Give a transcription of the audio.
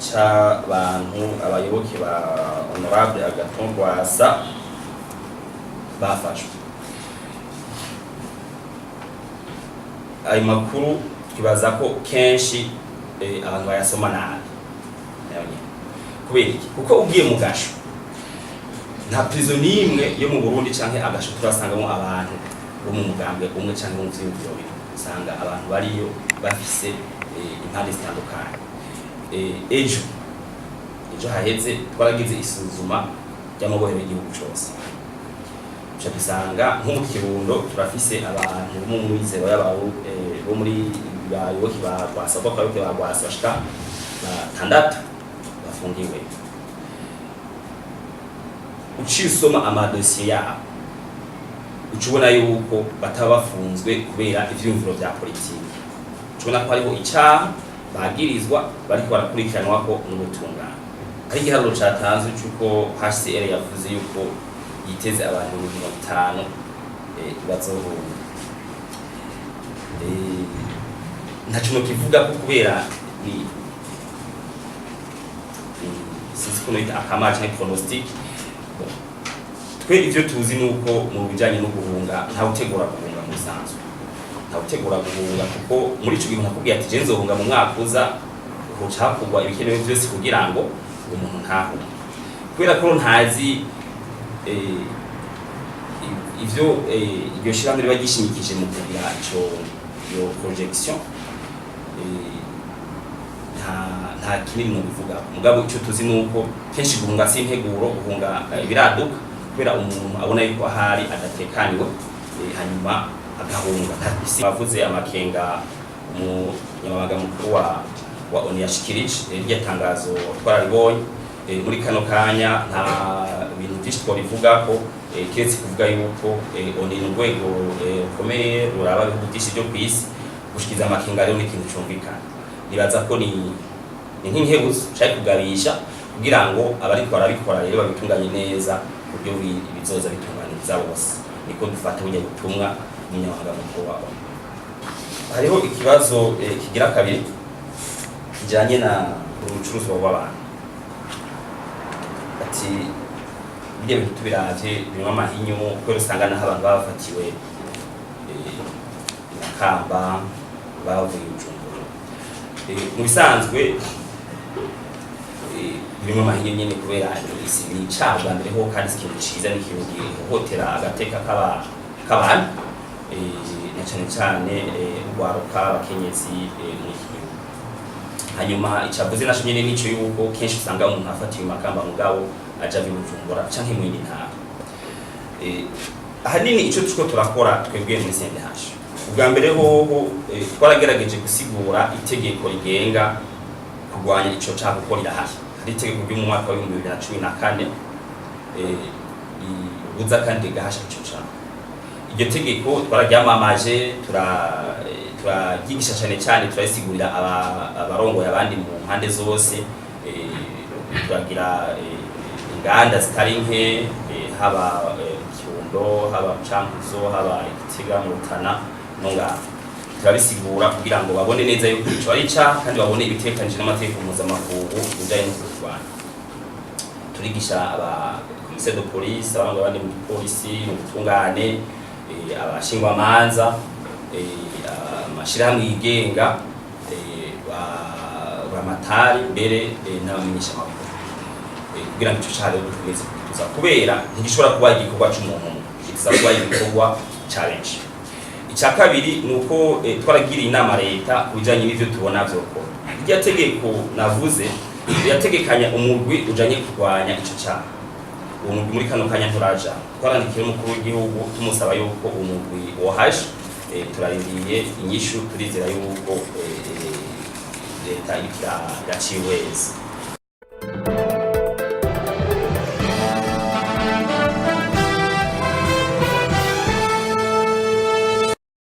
c'abantu abayoboke ba Honorable Agathon Rwasa bafashwe. Ayo makuru twibaza ko kenshi abantu bayasoma nabi. Kubera iki? Kuko ugiye mu gasho nta prison nimwe yo mu Burundi canke agasho turasangamo abantu bo mu mugambwe umwe canke mu vy'ibyo usanga abantu bariyo bafise impande zitandukanye. Ejo haheze twaragize isuzuma ry'amabohero y'igihugu cyose. Cyo bisanga nko mu Kirundo turafise abantu bo mu mwizero y'abantu bo muri bayoboke ba Rwasa ko kayoke ba Rwasa bashika batandatu bafungiwe. Ucisoma amadosiye yabo ucubona yuko bataba bafunzwe kubera ivyumviro vya politiki. Ucubona ko hariho icyaha bagirizwa bariko barakurikiranwa ko n'ubutungane. Ari igiharuro catanzwe cyuko HCR yavuze yuko yiteze abantu 50 bazohunga. Ntaco no kivuga ko kubera ni sisi kuno ita akamaje na pronostic. Twe ivyo tuzi nuko mu bijanye no guhunga nta utegura guhunga mu sanzwe. Nta utegura guhunga kuko muri ico gihe nakubwiye ati je nzohunga mu mwaka uza ucakugwa ibikenewe byose kugira ngo umuntu ntaho. Kubera ko ntazi ivyo iryo shiramire bagishimikije mu kugira ico yo projection nta kinini no bivuga. Mugabo ico tuzi nuko kenshi guhunga si integuro, guhunga biraduka kubera umuntu abona yuko ahari adatekaniwe hanyuma agahunga. Bavuze amakenga mu nyamabanga mukuru wa ONU yashikirije iryo tangazo twararibonye muri kano kanya nta bintu byinshi twarivuga ko kiretse kuvuga yuko ONU n'urwego rukomeye ruraba ibihugu byinshi byo kwisi gushikiza amakenga rero n'ikintu cyumvikana. Nibaza ko ni nk'inkebuzo cyo kugabisha kugira ngo abari barabikora rero babitunganye neza kubyo bizoza bitunganiriza bose. Niko dufata burya gutumwa n'inyamabanga mukuru wa ONU. Hariho ikibazo kigira kabiri kijanye na urucuruzwa rw'abantu. Ati ibyo bintu tubiravye bimwe amahinyu ko rusanga naho abantu bafatiwe Kamba bavuye Bujumbura. Mu bisanzwe bimwe amahinyu nyene kubera isi ni icabwa mbere ho kandi ikintu ciza n'ikintu gihohotera agateka k'abantu na cyane urwaruka abakenyezi mu gihugu. Hanyuma icavuze nasho nyene nico yuko kenshi usanga umuntu afatiwe Makamba mugabo aja Bujumbura canke mu yindi ntara. Ahanini ico tuko turakora twebwe muri CNDH. Ubwa mbere hoho twaragerageje gusigura itegeko rigenga kurwanya ico cyaha uko rirahari. Hari itegeko ryo mu mwaka wa 2014 ribuza kandi gahasha ico cyaha. Iryo tegeko twararyamamaje turagigisha cyane turasigurira abarongoye abandi mu mpande zose. Turagira inganda zitari nke haba Kirundo haba Cankuzo haba Igitega mu Rutana nonga turabisigura kugira ngo babone neza yuko ico ari cyaha kandi babone ibitekanije n'amategeko mpuzamakungu bijanye no kurwanya. Turigisha commissaire de police abandi bandi mu polisi mu gutungane abashingwa manza amashirahamwe yigenga amatari mbere n'abamenyesha makuru kugira ngo ico cyaha rero dukomeze kutuza kubera ntigishobora kuba igikorwa cy'umuntu kiza kuba igikorwa challenge. Icya kabiri nuko twaragira inama leta kubijanye n'ivyo tubona vyoko. Iryo tegeko navuze yategekanya umugwi ujanye kurwanya ico cyaha. Umugwi muri kano kanya turaja twarandikira umukuru w'igihugu tumusaba yuko umugwi wohaje turarindiye inyishu turizera yuko leta yaciweza.